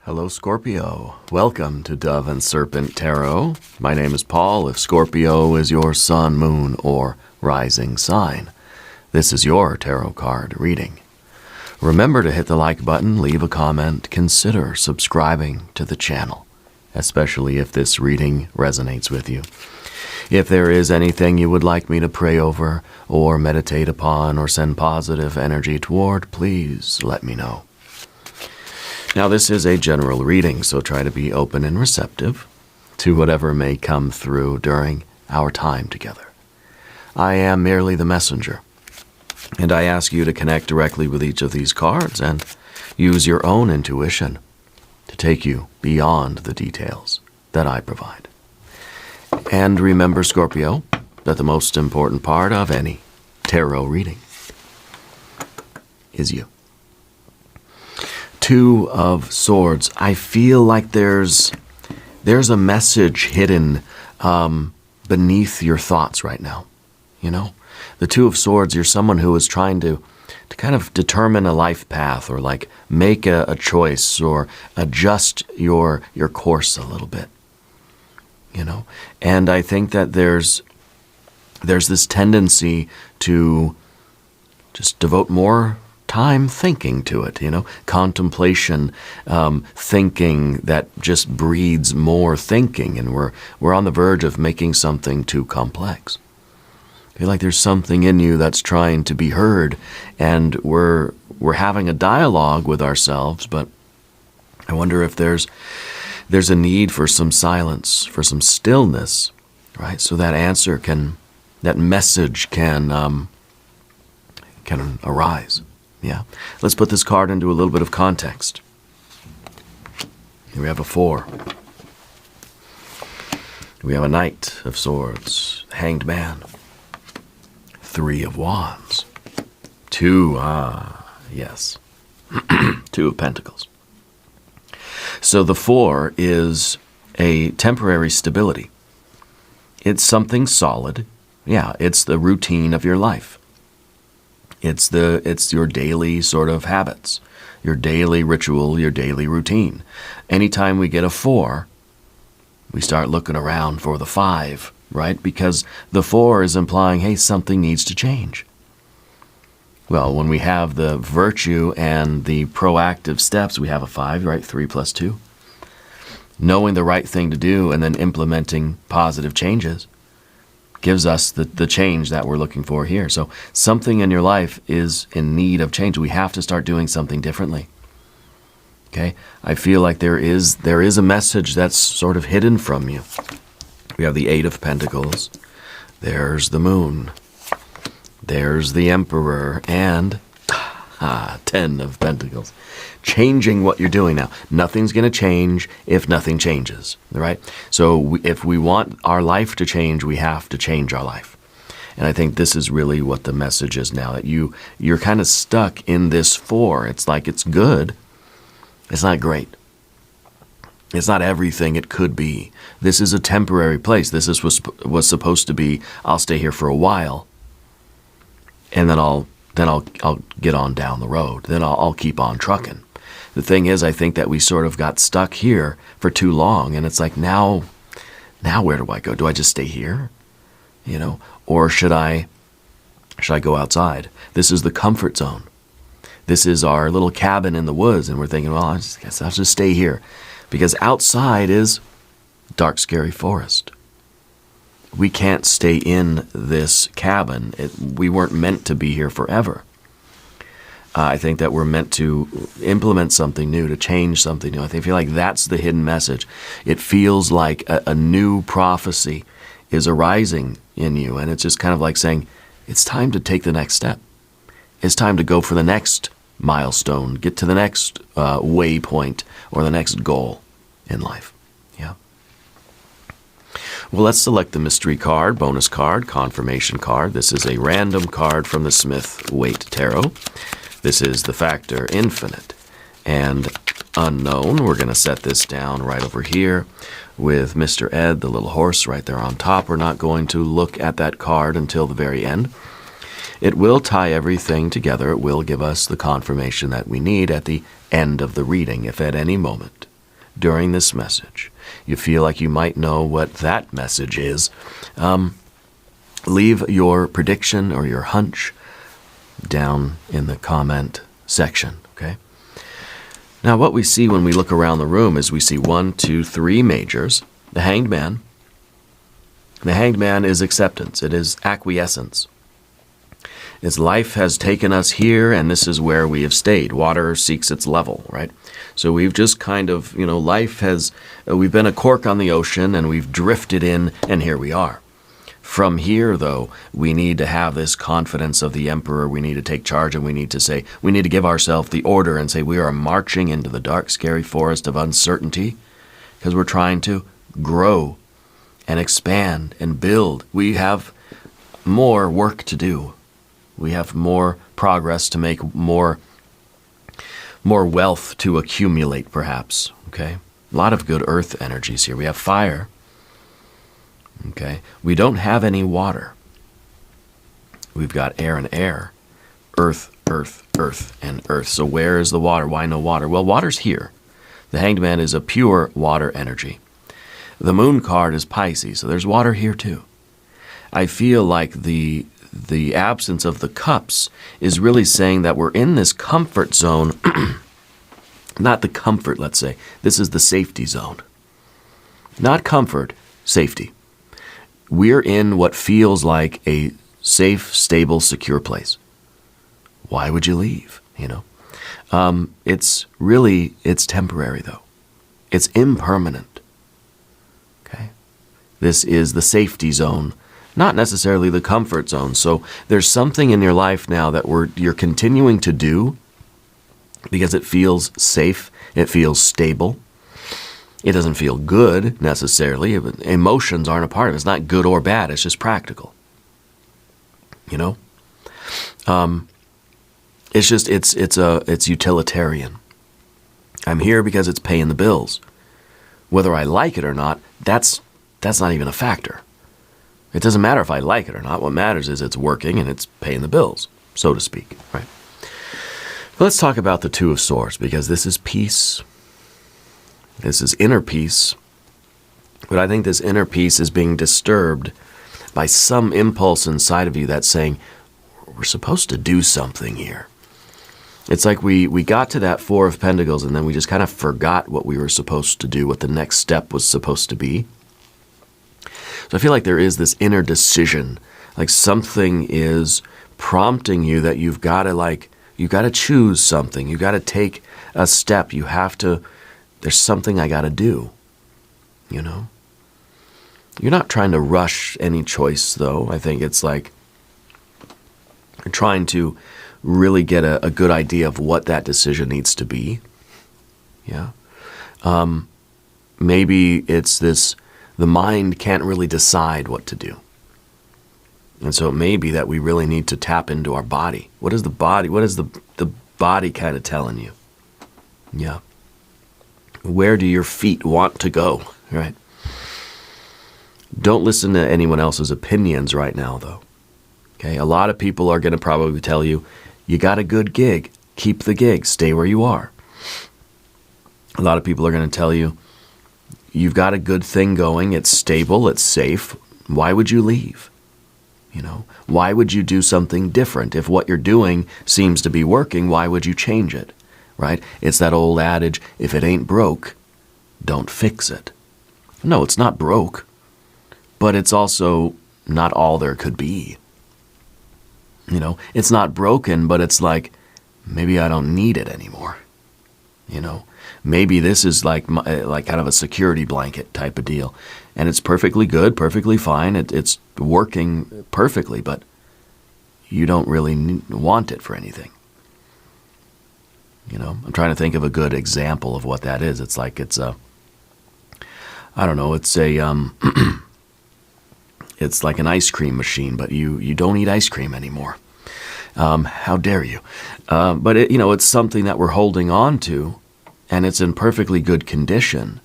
Hello, Scorpio. Welcome to Dove and Serpent Tarot. My name is Paul. If Scorpio is your sun, moon, or rising sign, this is your tarot card reading. Remember to hit the like button, leave a comment, consider subscribing to the channel, especially if this reading resonates with you. If there is anything you would like me to pray over or meditate upon or send positive energy toward, please let me know. Now, this is a general reading, so try to be open and receptive to whatever may come through during our time together. I am merely the messenger, and I ask you to connect directly with each of these cards and use your own intuition to take you beyond the details that I provide. And remember, Scorpio, that the most important part of any tarot reading is you. Two of Swords. I feel like there's a message hidden beneath your thoughts right now. You know, the Two of Swords, you're someone who is trying to kind of determine a life path or like make a choice or adjust your course a little bit. You know, and I think that there's this tendency to just devote more time thinking to it, you know, contemplation, thinking that just breeds more thinking, and we're on the verge of making something too complex. I feel like there's something in you that's trying to be heard, and we're having a dialogue with ourselves, but I wonder if there's a need for some silence, for some stillness, right? So that that message can arise. Yeah. Let's put this card into a little bit of context. Here we have a 4. We have a Knight of Swords, Hanged Man, 3 of Wands, 2, yes, 2 of Pentacles. So the 4 is a temporary stability. It's something solid. Yeah, it's the routine of your life. It's your daily sort of habits, your daily ritual, your daily routine. Anytime we get a 4, we start looking around for the 5, right? Because the 4 is implying, hey, something needs to change. Well, when we have the virtue and the proactive steps, we have a 5, right? 3 plus 2. Knowing the right thing to do and then implementing positive changes gives us the change that we're looking for here. So something in your life is in need of change. We have to start doing something differently. Okay? I feel like there is a message that's sort of hidden from you. We have the 8 of Pentacles. There's the Moon. There's the Emperor. And 10 of Pentacles. Changing what you're doing now. Nothing's going to change if nothing changes, right? So if we want our life to change, we have to change our life. And I think this is really what the message is now, that you're kind of stuck in this 4. It's like it's good. It's not great. It's not everything it could be. This is a temporary place. This was supposed to be, I'll stay here for a while, and then I'll get on down the road. Then I'll keep on trucking. The thing is, I think that we sort of got stuck here for too long, and it's like, now where do I go? Do I just stay here? You know, or should I go outside? This is the comfort zone. This is our little cabin in the woods, and we're thinking, well, I guess I'll just stay here, because outside is dark, scary forest. We can't stay in this cabin. We weren't meant to be here forever. I think that we're meant to implement something new, to change something new. I feel like that's the hidden message. It feels like a new prophecy is arising in you, and it's just kind of like saying, it's time to take the next step. It's time to go for the next milestone, get to the next waypoint or the next goal in life. Yeah. Well, let's select the mystery card, bonus card, confirmation card. This is a random card from the Smith-Waite Tarot. This is the factor infinite and unknown. We're going to set this down right over here with Mr. Ed, the little horse, right there on top. We're not going to look at that card until the very end. It will tie everything together. It will give us the confirmation that we need at the end of the reading, if at any moment during this message, you feel like you might know what that message is, leave your prediction or your hunch down in the comment section, okay? Now, what we see when we look around the room is we see 1, 2, 3 majors. The Hanged Man. The Hanged Man is acceptance. It is acquiescence. It's life has taken us here, and this is where we have stayed. Water seeks its level, right? So we've just kind of, life has, we've been a cork on the ocean, and we've drifted in, and here we are. From here, though, we need to have this confidence of the Emperor. We need to take charge, and we need to give ourselves the order and say we are marching into the dark, scary forest of uncertainty because we're trying to grow and expand and build. We have more work to do. We have more progress to make, more wealth to accumulate, perhaps, okay? A lot of good earth energies here. We have fire. Okay, we don't have any water. We've got air and air, earth, earth, earth, and earth. So where is the water? Why no water? Well, water's here. The Hanged Man is a pure water energy. The moon card is Pisces, so there's water here too. I feel like the absence of the cups is really saying that we're in this comfort zone. Not the comfort, let's say. This is the safety zone. Not comfort, safety. We're in what feels like a safe, stable, secure place. Why would you leave, It's temporary, though. It's impermanent. Okay? This is the safety zone, not necessarily the comfort zone. So there's something in your life now that you're continuing to do because it feels safe, it feels stable. It doesn't feel good, necessarily. Emotions aren't a part of it. It's not good or bad. It's just practical. It's utilitarian. I'm here because it's paying the bills. Whether I like it or not, that's not even a factor. It doesn't matter if I like it or not. What matters is it's working and it's paying the bills, so to speak, right? Let's talk about the Two of Swords, because this is peace. This is inner peace, but I think this inner peace is being disturbed by some impulse inside of you that's saying, we're supposed to do something here. It's like we got to that Four of Pentacles and then we just kind of forgot what we were supposed to do, what the next step was supposed to be. So I feel like there is this inner decision, like something is prompting you that you've got to choose something. You've got to take a step. There's something I got to do, You're not trying to rush any choice, though. I think it's like you're trying to really get a good idea of what that decision needs to be. Yeah. Maybe it's the mind can't really decide what to do. And so it may be that we really need to tap into our body. What is the body kind of telling you? Yeah. Where do your feet want to go, right? Don't listen to anyone else's opinions right now, though. Okay, a lot of people are going to probably tell you, you got a good gig, keep the gig, stay where you are. A lot of people are going to tell you, you've got a good thing going, it's stable, it's safe, why would you leave? Why would you do something different? If what you're doing seems to be working, why would you change it? Right? It's that old adage, if it ain't broke, don't fix it. No, it's not broke, but it's also not all there could be. It's not broken, but it's like, maybe I don't need it anymore. Maybe this is like kind of a security blanket type of deal, and it's perfectly good, perfectly fine. It's working perfectly, but you don't really want it for anything. I'm trying to think of a good example of what that is. It's like it's like an ice cream machine, but you don't eat ice cream anymore. How dare you? But it's something that we're holding on to, and it's in perfectly good condition,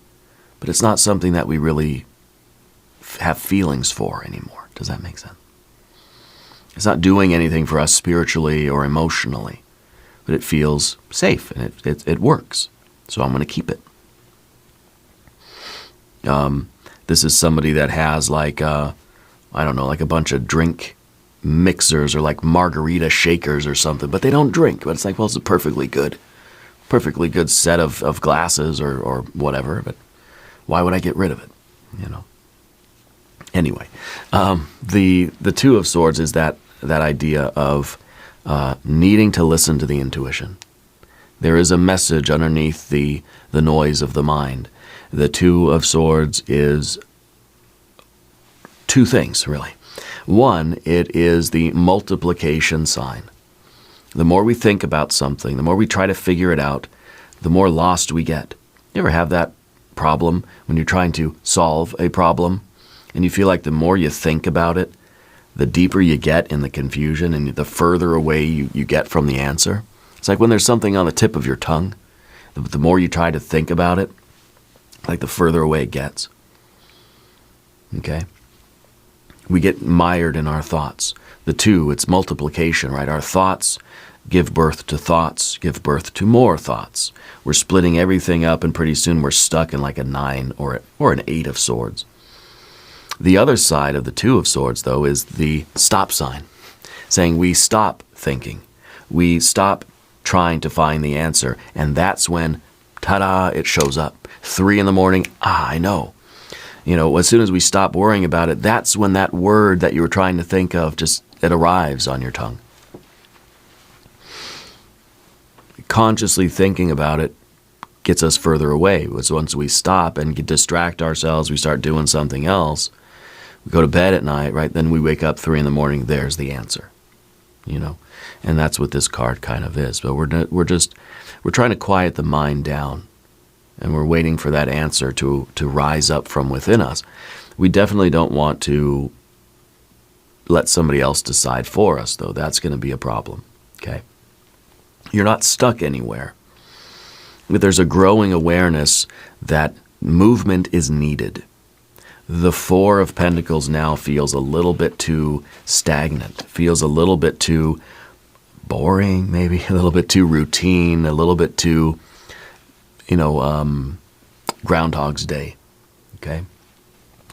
but it's not something that we really have feelings for anymore. Does that make sense? It's not doing anything for us spiritually or emotionally, but it feels safe and it works. So I'm going to keep it. This is somebody that has like, I don't know, like a bunch of drink mixers or like margarita shakers or something, but they don't drink. But it's like, well, it's a perfectly good set of glasses or whatever, but why would I get rid of it, you know? Anyway, the Two of Swords is that idea of needing to listen to the intuition. There is a message underneath the noise of the mind. The Two of Swords is two things, really. One, it is the multiplication sign. The more we think about something, the more we try to figure it out, the more lost we get. You ever have that problem when you're trying to solve a problem and you feel like the more you think about it, the deeper you get in the confusion and the further away you get from the answer? It's like when there's something on the tip of your tongue, the more you try to think about it, like the further away it gets. Okay? We get mired in our thoughts. The two, it's multiplication, right? Our thoughts give birth to thoughts, give birth to more thoughts. We're splitting everything up, and pretty soon we're stuck in like a 9 or an 8 of swords. The other side of the Two of Swords, though, is the stop sign, saying we stop thinking. We stop trying to find the answer, and that's when, ta-da, it shows up. 3 in the morning, I know. You know, as soon as we stop worrying about it, that's when that word that you were trying to think of it arrives on your tongue. Consciously thinking about it gets us further away. Once we stop and distract ourselves, we start doing something else. We go to bed at night, right? Then we wake up 3 in the morning. There's the answer, you know, and that's what this card kind of is. But we're trying to quiet the mind down, and we're waiting for that answer to rise up from within us. We definitely don't want to let somebody else decide for us, though. That's going to be a problem. Okay. You're not stuck anywhere. But there's a growing awareness that movement is needed. The 4 of Pentacles now feels a little bit too stagnant, feels a little bit too boring, maybe a little bit too routine, a little bit too, Groundhog's Day. Okay?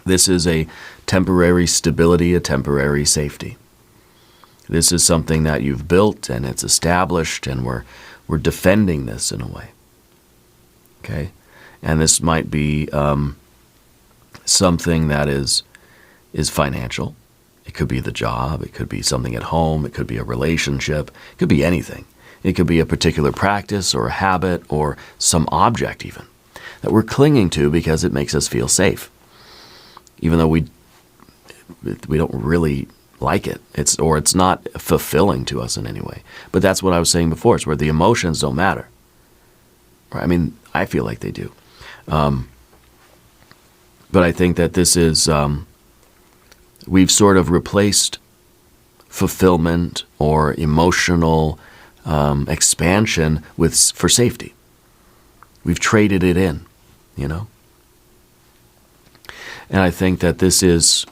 This is a temporary stability, a temporary safety. This is something that you've built and it's established, and we're defending this in a way. Okay? And this might be something that is financial. It could be the job. It could be something at home. It could be a relationship. It could be anything. It could be a particular practice or a habit or some object even that we're clinging to because it makes us feel safe, even though we don't really like it. It's not fulfilling to us in any way. But that's what I was saying before. It's where the emotions don't matter. Right? I mean, I feel like they do. But I think that this is, we've sort of replaced fulfillment or emotional expansion for safety. We've traded it in, you know? And I think that this is,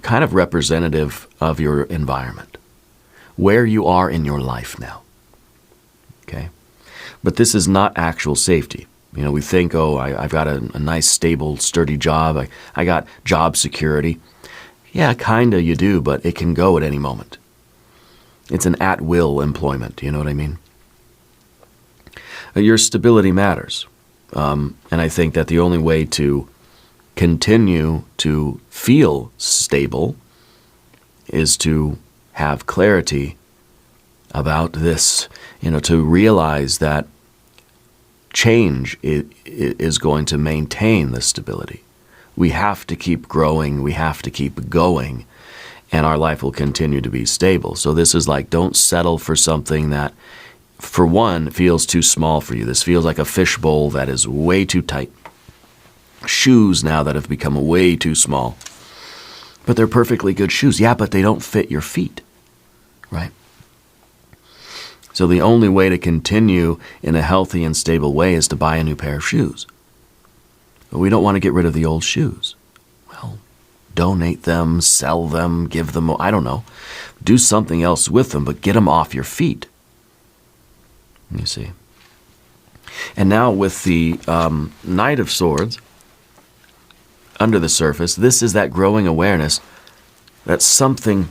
kind of representative of your environment, where you are in your life now. Okay? But this is not actual safety. We think, I've got a nice, stable, sturdy job. I got job security. Yeah, kind of you do, but it can go at any moment. It's an at-will employment, you know what I mean? Your stability matters. And I think that the only way to continue to feel stable is to have clarity about this, to realize that change is going to maintain the stability. We have to keep growing, we have to keep going, and our life will continue to be stable. So this is like, don't settle for something that, for one, feels too small for you. This feels like a fishbowl that is way too tight. Shoes now that have become way too small. But they're perfectly good shoes. Yeah, but they don't fit your feet, right? So the only way to continue in a healthy and stable way is to buy a new pair of shoes. But we don't want to get rid of the old shoes. Well, donate them, sell them, give them, I don't know. Do something else with them, but get them off your feet. You see. And now with the Knight of Swords, under the surface, this is that growing awareness that something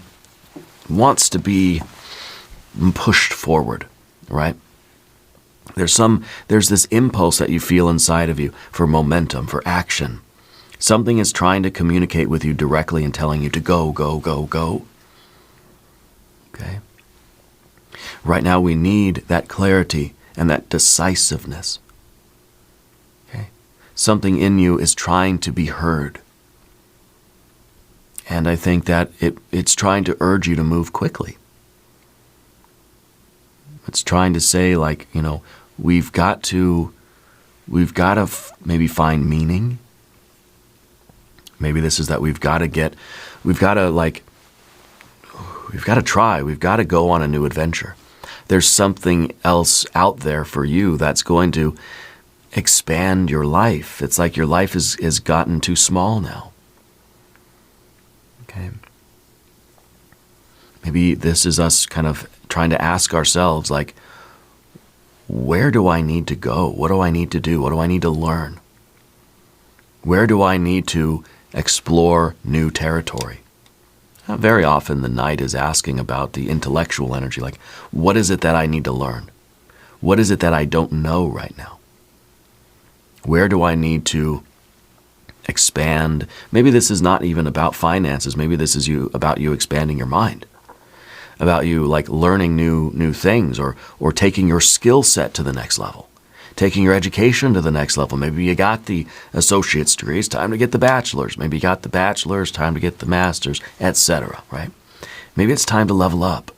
wants to be pushed forward, right? There's this impulse that you feel inside of you for momentum, for action. Something is trying to communicate with you directly and telling you to go, go, go, go. Okay? Right now we need that clarity and that decisiveness. Okay? Something in you is trying to be heard. And I think that it's trying to urge you to move quickly. It's trying to say, like, you know, we've got to maybe find meaning. Maybe this is that we've got to try, we've got to go on a new adventure. There's something else out there for you that's going to expand your life. It's like your life is gotten too small now. Okay. Maybe this is us kind of trying to ask ourselves, like, where do I need to go? What do I need to do? What do I need to learn? Where do I need to explore new territory? Very often the Knight is asking about the intellectual energy, like, what is it that I need to learn? What is it that I don't know right now? Where do I need to expand? Maybe this is not even about finances. Maybe this is about you expanding your mind, about you like learning new things, or taking your skill set to the next level, taking your education to the next level. Maybe you got the associate's degree, it's time to get the bachelor's. Maybe you got the bachelor's, time to get the master's, etc., right? Maybe it's time to level up.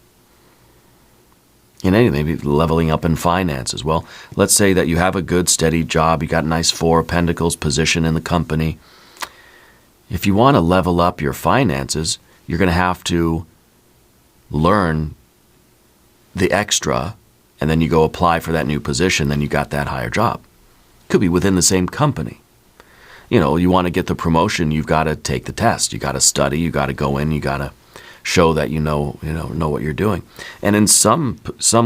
In anything, maybe leveling up in finances. Well, let's say that you have a good, steady job, you got a nice 4 of Pentacles position in the company. If you want to level up your finances, you're going to have to learn the extra, and then you go apply for that new position, then you got that higher job. Could be within the same company. You know, you want to get the promotion, you've got to take the test. You got to study, you got to go in, you got to show that you know what you're doing. And in some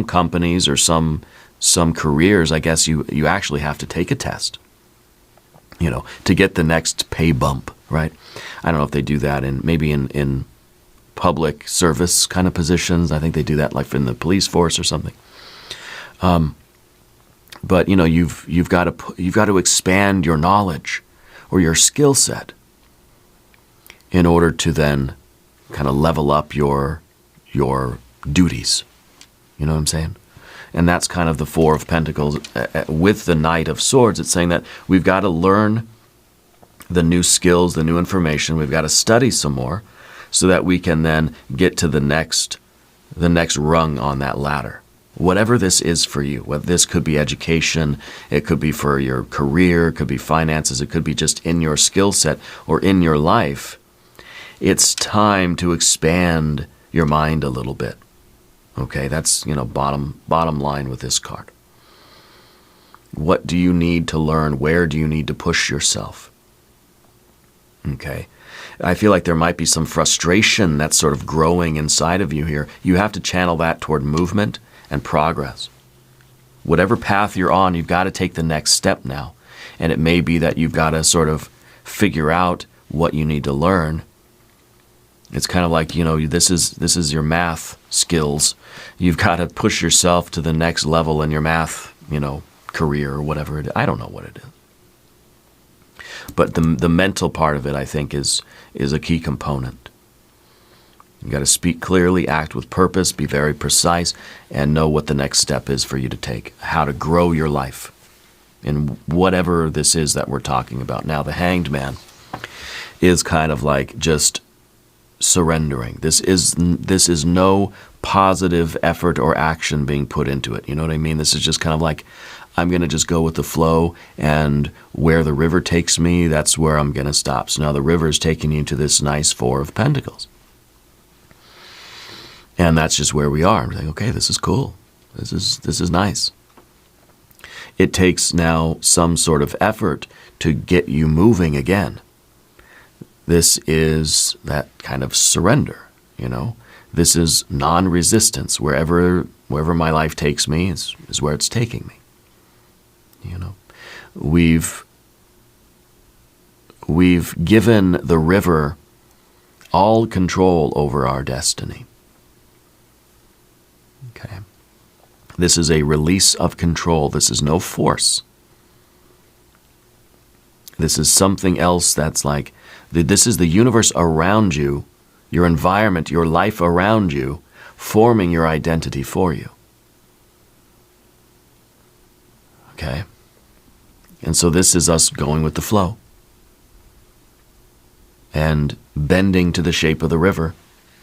companies or some careers, I guess you actually have to take a test, you know, to get the next pay bump, right? I don't know if they do that in public service kind of positions. I think they do that like in the police force or something. But you know, you've got to expand your knowledge or your skill set in order to then kind of level up your duties. You know what I'm saying? And that's kind of the 4 of Pentacles with the Knight of Swords. It's saying that we've got to learn the new skills, the new information. We've got to study some more so that we can then get to the next rung on that ladder. Whatever this is for you, whether this could be education, it could be for your career, it could be finances, it could be just in your skill set or in your life. It's time to expand your mind a little bit. Okay, that's, you know, bottom line with this card. What do you need to learn? Where do you need to push yourself? Okay. I feel like there might be some frustration that's sort of growing inside of you here. You have to channel that toward movement and progress. Whatever path you're on, you've got to take the next step now. And it may be that you've got to sort of figure out what you need to learn. It's kind of like, you know, this is your math skills. You've got to push yourself to the next level in your math, you know, career or whatever it is. I don't know what it is. But the mental part of it, I think, is a key component. You've got to speak clearly, act with purpose, be very precise, and know what the next step is for you to take, how to grow your life in whatever this is that we're talking about. Now, the Hanged Man is kind of like just surrendering. This is no positive effort or action being put into it. You know what I mean? This is just kind of like, I'm going to just go with the flow, and where the river takes me, that's where I'm going to stop. So now the river is taking you to this nice 4 of Pentacles. And that's just where we are. I'm saying, okay, this is cool. This is nice. It takes now some sort of effort to get you moving again. This is that kind of surrender, you know. This is non-resistance. Wherever my life takes me is where it's taking me. You know, we've we've given the river all control over our destiny. Okay. This is a release of control. This is no force. This is something else that's like, this is the universe around you, your environment, your life around you, forming your identity for you. Okay? And so this is us going with the flow and bending to the shape of the river.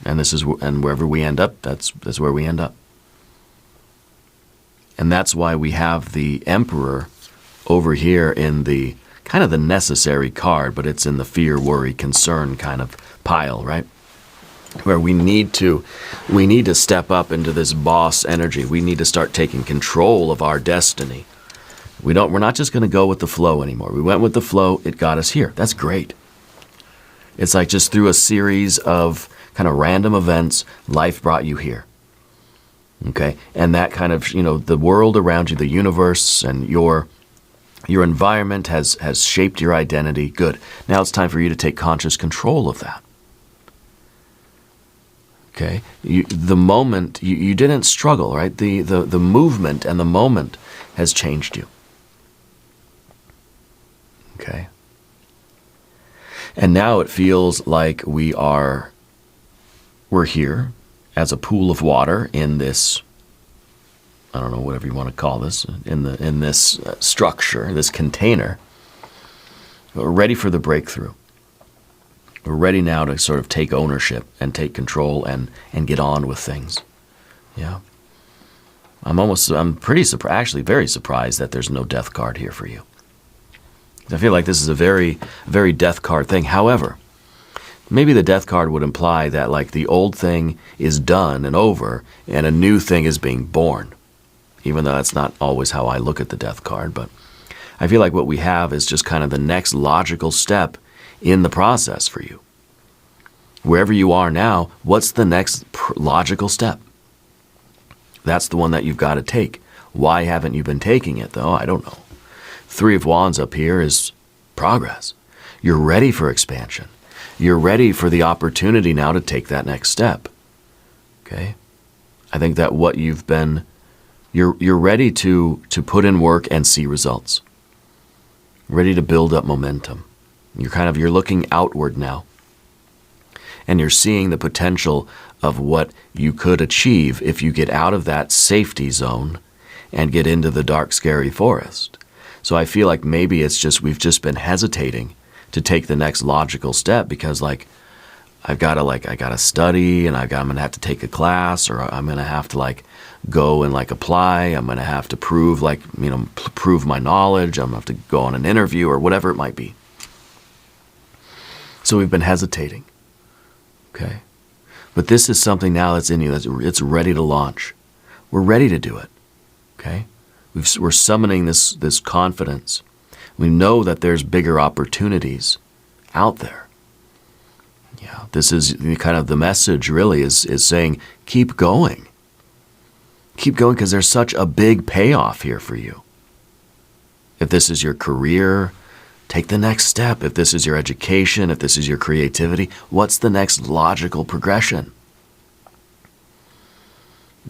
And and wherever we end up, that's where we end up. And that's why we have the Emperor over here in the kind of the necessary card, but it's in the fear, worry, concern kind of pile, right? Where we need to step up into this boss energy. We need to start taking control of our destiny. We're not just going to go with the flow anymore. We went with the flow, it got us here. That's great. It's like just through a series of kind of random events, life brought you here. Okay? And that kind of, the world around you, the universe and your environment has shaped your identity. Good. Now it's time for you to take conscious control of that. Okay? The moment, you didn't struggle, right? The movement and the moment has changed you. Okay? And now it feels like we're here as a pool of water in this, I don't know, whatever you want to call this, in this structure, this container. We're ready for the breakthrough. We're ready now to sort of take ownership and take control and get on with things. Yeah. I'm pretty surprised, actually very surprised that there's no death card here for you. I feel like this is a very, very death card thing. However, maybe the death card would imply that like the old thing is done and over and a new thing is being born. Even though that's not always how I look at the death card, but I feel like what we have is just kind of the next logical step in the process for you. Wherever you are now, what's the next logical step? That's the one that you've got to take. Why haven't you been taking it, though? I don't know. Three of Wands up here is progress. You're ready for expansion. You're ready for the opportunity now to take that next step. Okay? I think that what you've been, you're ready to put in work and see results. Ready to build up momentum. You're looking outward now. And you're seeing the potential of what you could achieve if you get out of that safety zone and get into the dark, scary forest. So I feel like maybe it's just we've just been hesitating to take the next logical step because I gotta study and I'm gonna have to take a class or I'm gonna have to go and apply. I'm gonna have to prove prove my knowledge. I'm gonna have to go on an interview or whatever it might be. So we've been hesitating. Okay. But this is something now that's in you, it's ready to launch. We're ready to do it. Okay. We're summoning this confidence. We know that there's bigger opportunities out there. Yeah, this is kind of the message really is saying, keep going. Keep going because there's such a big payoff here for you. If this is your career, take the next step. If this is your education, if this is your creativity, what's the next logical progression?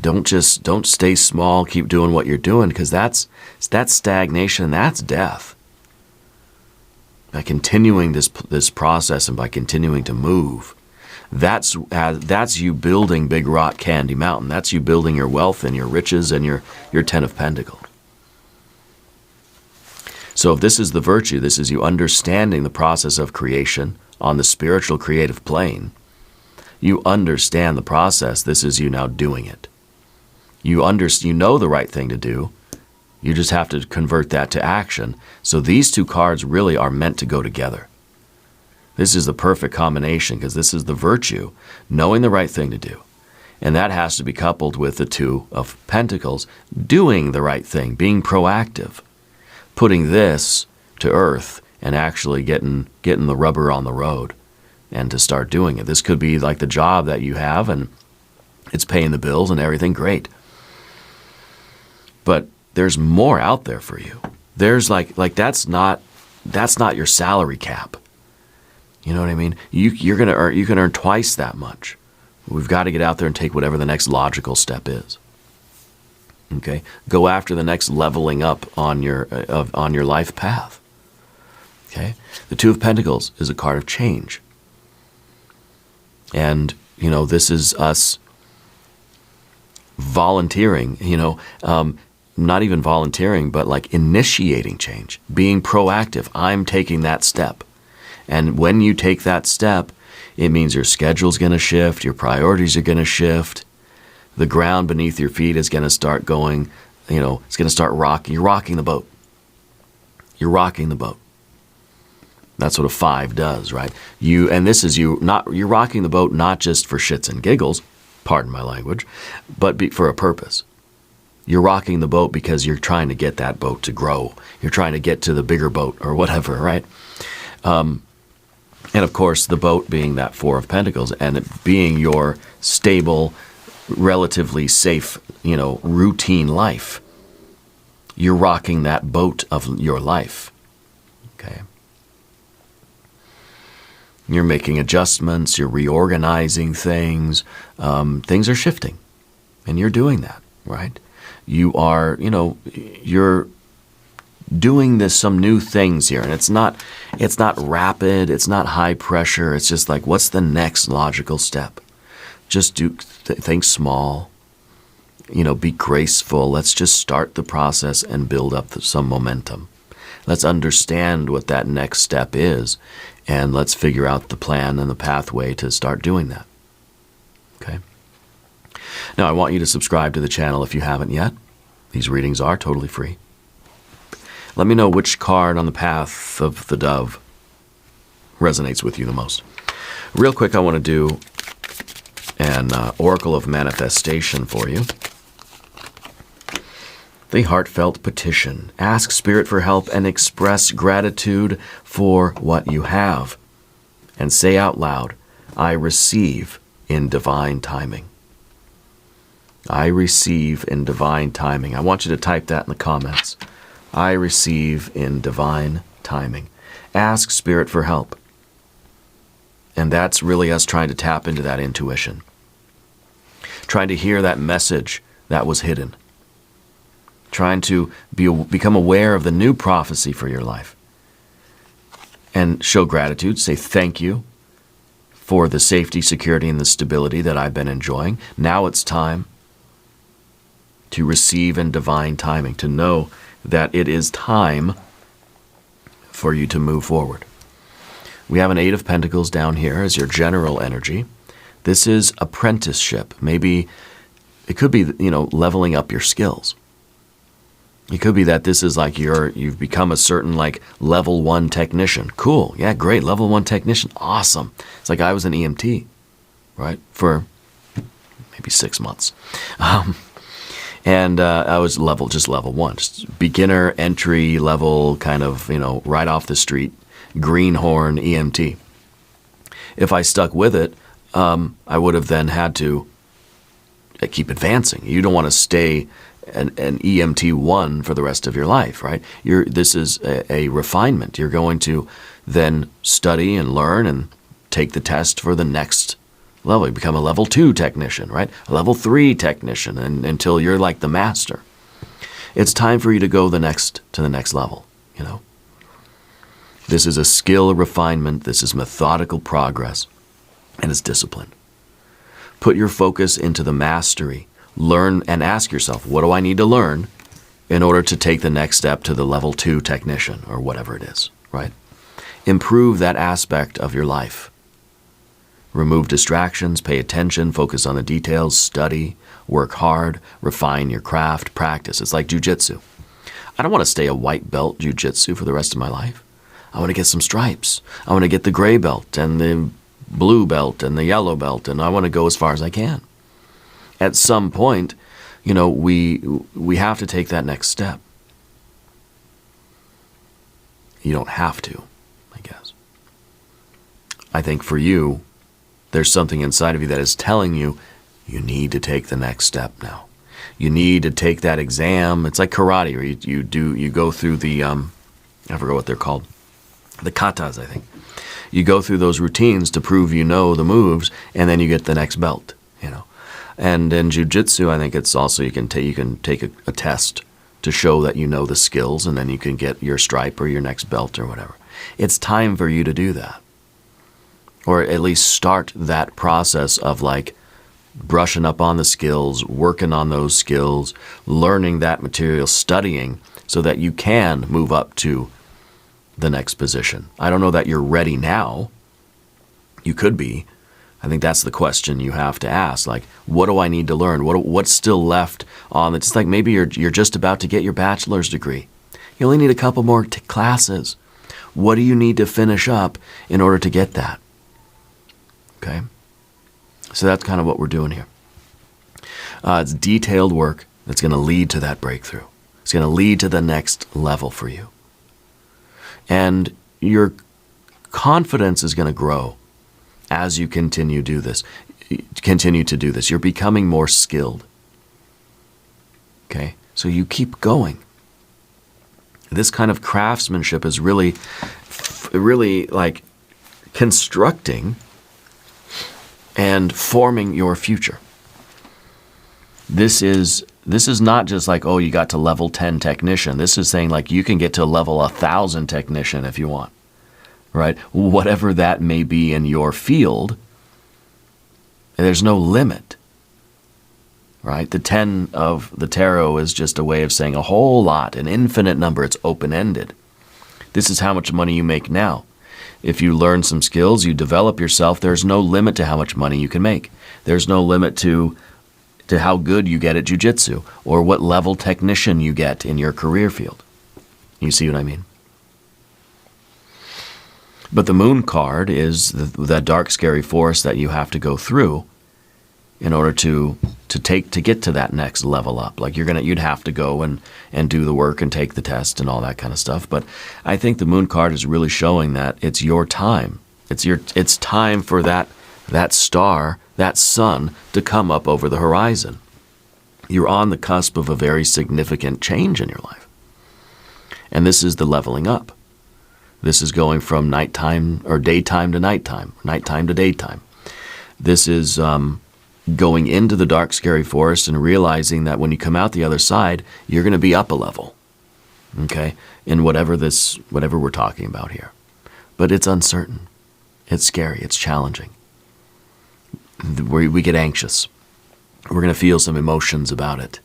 Don't stay small, keep doing what you're doing, because that's stagnation, that's death. By continuing this process and by continuing to move, that's you building Big Rock Candy Mountain. That's you building your wealth and your riches and your Ten of Pentacles. So if this is the virtue, this is you understanding the process of creation on the spiritual creative plane. You understand the process. This is you now doing it. You know the right thing to do. You just have to convert that to action. So these two cards really are meant to go together. This is the perfect combination because this is the virtue, knowing the right thing to do. And that has to be coupled with the Two of Pentacles, doing the right thing, being proactive, putting this to earth and actually getting the rubber on the road and to start doing it. This could be like the job that you have and it's paying the bills and everything, great. But there's more out there for you. There's like that's not your salary cap. You know what I mean? You can earn twice that much. We've got to get out there and take whatever the next logical step is. Okay? Go after the next leveling up on your life path. Okay? The Two of Pentacles is a card of change. And, this is us volunteering, not even volunteering, but like initiating change, being proactive. I'm taking that step. And when you take that step, it means your schedule's going to shift, your priorities are going to shift, the ground beneath your feet is going to start going, it's going to start rocking. You're rocking the boat. You're rocking the boat. That's what a 5 does, right? You're rocking the boat not just for shits and giggles, pardon my language, but for a purpose. You're rocking the boat because you're trying to get that boat to grow. You're trying to get to the bigger boat or whatever, right? And of course, the boat being that 4 of Pentacles and it being your stable, relatively safe, routine life. You're rocking that boat of your life. Okay. You're making adjustments, you're reorganizing things. Things are shifting. And you're doing that, right? You are, you're doing some new things here, and it's not rapid, it's not high pressure. It's just like, what's the next logical step? Just think small, be graceful. Let's just start the process and build up some momentum. Let's understand what that next step is, and let's figure out the plan and the pathway to start doing that. Okay. Now, I want you to subscribe to the channel if you haven't yet. These readings are totally free. Let me know which card on the path of the dove resonates with you the most. Real quick, I want to do an oracle of manifestation for you. The heartfelt petition. Ask Spirit for help and express gratitude for what you have. And say out loud, I receive in divine timing. I receive in divine timing. I want you to type that in the comments. I receive in divine timing. Ask Spirit for help. And that's really us trying to tap into that intuition. Trying to hear that message that was hidden. Trying to become aware of the new prophecy for your life. And show gratitude. Say thank you for the safety, security, and the stability that I've been enjoying. Now it's time to receive in divine timing. To know that it is time for you to move forward. We have an 8 of Pentacles down here as your general energy. This is apprenticeship. Maybe it could be, leveling up your skills. It could be that this is like you've become a certain level 1 technician. Cool. Yeah, great. Level 1 technician. Awesome. It's like I was an EMT, right? For maybe 6 months. And I was just level 1, just beginner, entry level, kind of, right off the street, greenhorn EMT. If I stuck with it, I would have then had to keep advancing. You don't want to stay an EMT 1 for the rest of your life, right? This is a refinement. You're going to then study and learn and take the test for the next level. You become a level 2 technician, right? A level 3 technician, and until you're like the master. It's time for you to go to the next level, This is a skill refinement. This is methodical progress, and it's discipline. Put your focus into the mastery. Learn and ask yourself, what do I need to learn in order to take the next step to the level 2 technician or whatever it is, right? Improve that aspect of your life. Remove distractions, pay attention, focus on the details, study, work hard, refine your craft, practice. It's like jujitsu. I don't want to stay a white belt jujitsu for the rest of my life. I want to get some stripes. I want to get the gray belt and the blue belt and the yellow belt, and I want to go as far as I can. At some point, we have to take that next step. You don't have to, I guess. I think for you, there's something inside of you that is telling you, you need to take the next step now. You need to take that exam. It's like karate, where you go through the, I forget what they're called. The katas, I think. You go through those routines to prove you know the moves, and then you get the next belt, you know. And in jiu-jitsu, I think it's also you can take a test to show that you know the skills, and then you can get your stripe or your next belt or whatever. It's time for you to do that. Or at least start that process of like brushing up on the skills, working on those skills, learning that material, studying, so that you can move up to the next position. I don't know that you're ready now. You could be. I think that's the question you have to ask. Like, what do I need to learn? What's still left on it? It's like maybe you're just about to get your bachelor's degree. You only need a couple more classes. What do you need to finish up in order to get that? Okay? So that's kind of what we're doing here. It's detailed work that's going to lead to that breakthrough. It's going to lead to the next level for you. And your confidence is going to grow as you continue to do this. You're becoming more skilled. Okay? So you keep going. This kind of craftsmanship is really like constructing and forming your future. This is not just like, oh, you got to level 10 technician. This is saying like you can get to level 1,000 technician if you want, right? Whatever that may be in your field, there's no limit, right? The 10 of the tarot is just a way of saying a whole lot, an infinite number. It's open-ended. This is how much money you make now. If you learn some skills, you develop yourself, there's no limit to how much money you can make. There's no limit to how good you get at jiu-jitsu or what level technician you get in your career field. You see what I mean? But the moon card is that dark, scary forest that you have to go through in order to get to that next level up. Like you'd have to go and do the work and take the test and all that kind of stuff. But I think the moon card is really showing that it's your time. It's time for that star, that sun, to come up over the horizon. You're on the cusp of a very significant change in your life. And this is the leveling up. This is going from nighttime or daytime to nighttime to daytime. This is going into the dark, scary forest and realizing that when you come out the other side, you're going to be up a level, okay, in whatever we're talking about here. But it's uncertain. It's scary. It's challenging. We get anxious. We're going to feel some emotions about it.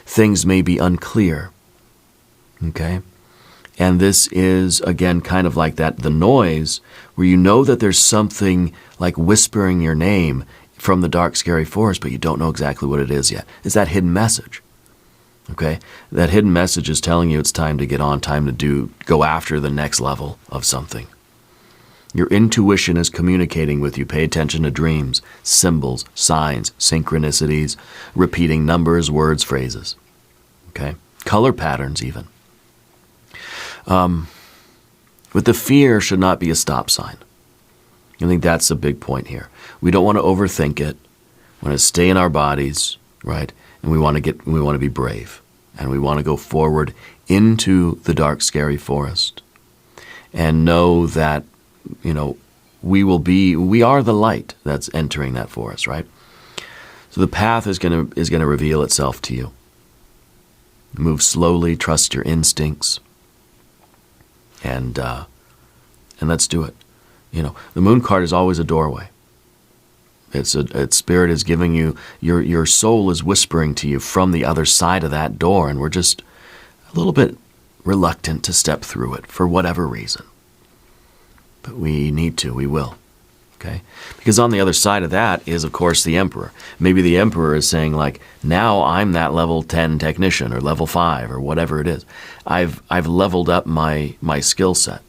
Things may be unclear, okay? And this is, again, kind of like that, the noise, where you know that there's something like whispering your name from the dark, scary forest, but you don't know exactly what it is yet. It's that hidden message, okay? That hidden message is telling you it's time to get on, time to go after the next level of something. Your intuition is communicating with you. Pay attention to dreams, symbols, signs, synchronicities, repeating numbers, words, phrases, okay? Color patterns even. But the fear should not be a stop sign. I think that's a big point here. We don't want to overthink it. We want to stay in our bodies, right? And we want to be brave. And we want to go forward into the dark, scary forest. And know that, we are the light that's entering that forest, right? So the path is going to reveal itself to you. Move slowly, trust your instincts. And let's do it. The moon card is always a doorway. Spirit is giving you, your soul is whispering to you from the other side of that door, and we're just a little bit reluctant to step through it for whatever reason. But we need to, we will. Okay? Because on the other side of that is, of course, the Emperor. Maybe the Emperor is saying, like, now I'm that level 10 technician or level 5 or whatever it is. I've leveled up my skill set.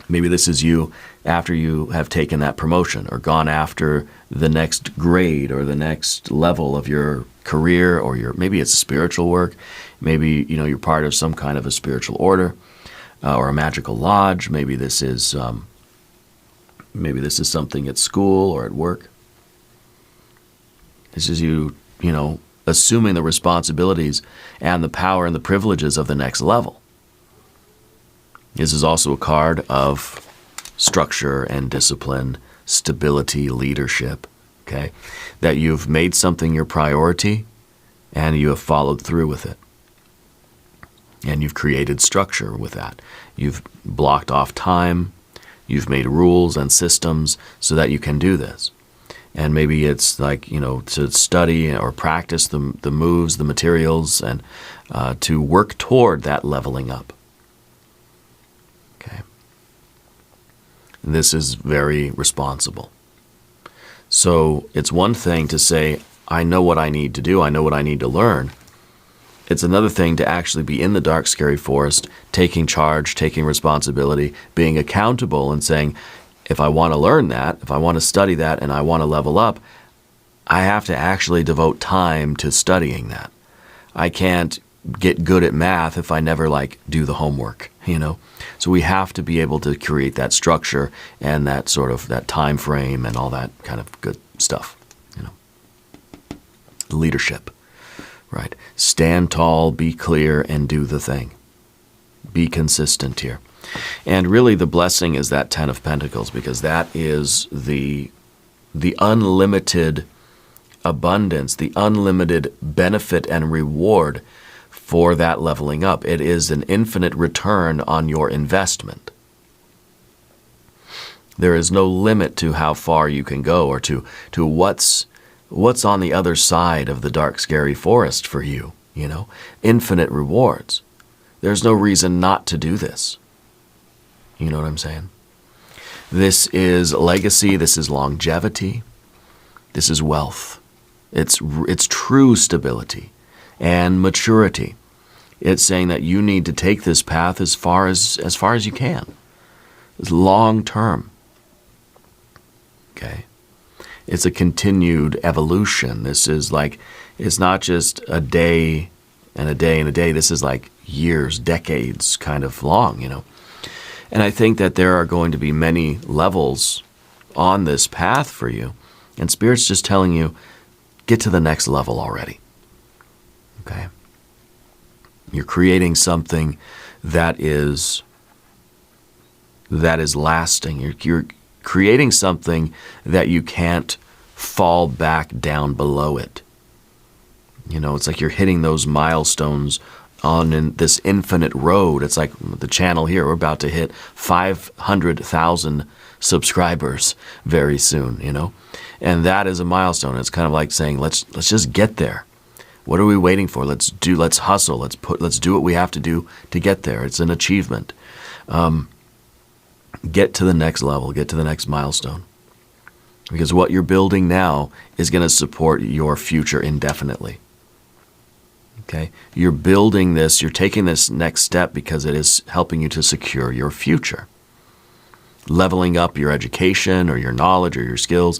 Maybe this is you after you have taken that promotion or gone after the next grade or the next level of your career, or maybe it's spiritual work. Maybe, you're part of some kind of a spiritual order or a magical lodge. Maybe this is something at school or at work. This is you assuming the responsibilities and the power and the privileges of the next level. This is also a card of structure and discipline, stability, leadership, okay? That you've made something your priority and you have followed through with it. And you've created structure with that. You've blocked off time. You've made rules and systems so that you can do this. And maybe it's like, to study or practice the moves, the materials, and to work toward that leveling up. Okay. This is very responsible. So it's one thing to say, I know what I need to do, I know what I need to learn. It's another thing to actually be in the dark, scary forest, taking charge, taking responsibility, being accountable and saying, if I want to learn that, if I want to study that, and I want to level up, I have to actually devote time to studying that. I can't get good at math if I never do the homework, So we have to be able to create that structure and that sort of that time frame and all that kind of good stuff, Leadership, right? Stand tall, be clear, and do the thing. Be consistent here. And really the blessing is that Ten of Pentacles, because that is the unlimited abundance, the unlimited benefit and reward for that leveling up. It is an infinite return on your investment. There is no limit to how far you can go or to what's on the other side of the dark, scary forest for you, Infinite rewards. There's no reason not to do this. You know what I'm saying? This is legacy, this is longevity, this is wealth. It's true stability and maturity. It's saying that you need to take this path as far as you can. It's long term. Okay? It's a continued evolution. This is it's not just a day and a day and a day. This is years, decades kind of long, And I think that there are going to be many levels on this path for you. And Spirit's just telling you, get to the next level already. Okay? You're creating something that is lasting. You're creating something that you can't fall back down below it. It's like you're hitting those milestones on this infinite road. It's like the channel here. We're about to hit 500,000 subscribers very soon, And that is a milestone. It's kind of like saying, let's just get there. What are we waiting for? Let's hustle. Let's do what we have to do to get there. It's an achievement. Get to the next level. Get to the next milestone. Because what you're building now is going to support your future indefinitely. Okay? You're building this, you're taking this next step because it is helping you to secure your future. Leveling up your education or your knowledge or your skills,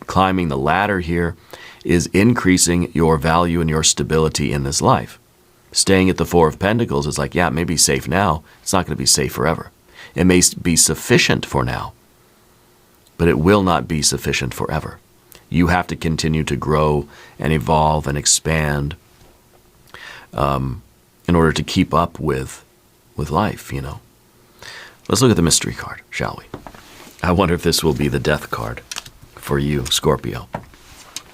climbing the ladder here is increasing your value and your stability in this life. Staying at the Four of Pentacles is like, yeah, it may be safe now. It's not going to be safe forever. It may be sufficient for now, but it will not be sufficient forever. You have to continue to grow and evolve and expand in order to keep up with life, Let's look at the mystery card, shall we? I wonder if this will be the death card for you, Scorpio.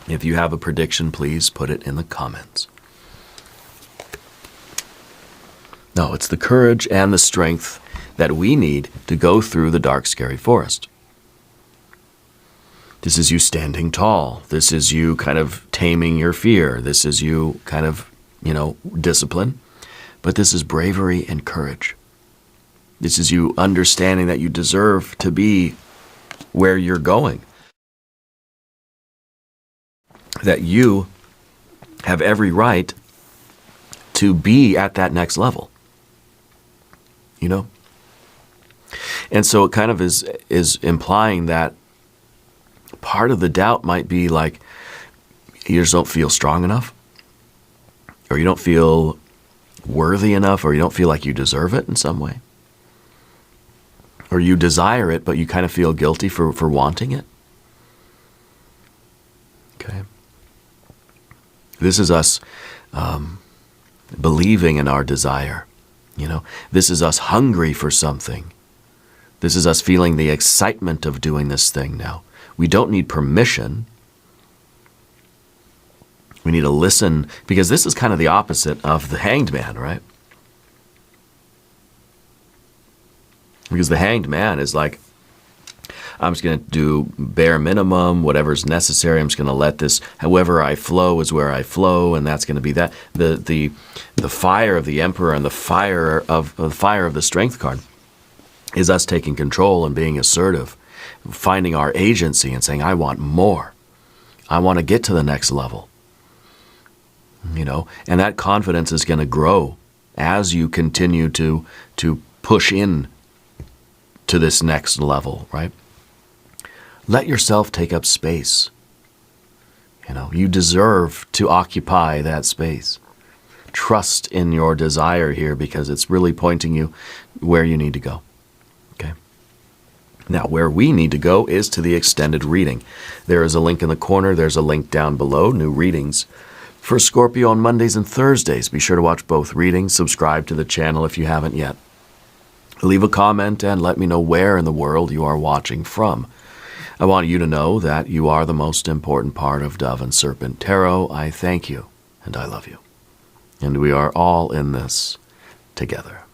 If you have a prediction, please put it in the comments. No, it's the courage and the strength that we need to go through the dark, scary forest. This is you standing tall. This is you kind of taming your fear. This is you kind of, discipline. But this is bravery and courage. This is you understanding that you deserve to be where you're going. That you have every right to be at that next level. And so it kind of is implying that part of the doubt might be like you just don't feel strong enough, or you don't feel worthy enough, or you don't feel like you deserve it in some way. Or you desire it, but you kind of feel guilty for wanting it. Okay. This is us believing in our desire. This is us hungry for something, This is us feeling the excitement of doing this thing now. We don't need permission. We need to listen, because this is kind of the opposite of the Hanged Man, right? Because the Hanged Man is like, I'm just going to do bare minimum, whatever's necessary. I'm just going to let this, however I flow is where I flow, and that's going to be that. The fire of the Emperor and the fire of the Strength card is us taking control and being assertive, finding our agency and saying, I want more. I want to get to the next level. You know, and that confidence is going to grow as you continue to push in to this next level, right? Let yourself take up space. You know, you deserve to occupy that space. Trust in your desire here, because it's really pointing you where you need to go. Okay. Now, where we need to go is to the extended reading. There is a link in the corner. There's a link down below. New readings for Scorpio on Mondays and Thursdays. Be sure to watch both readings. Subscribe to the channel if you haven't yet. Leave a comment and let me know where in the world you are watching from. I want you to know that you are the most important part of Dove and Serpent Tarot. I thank you, and I love you. And we are all in this together.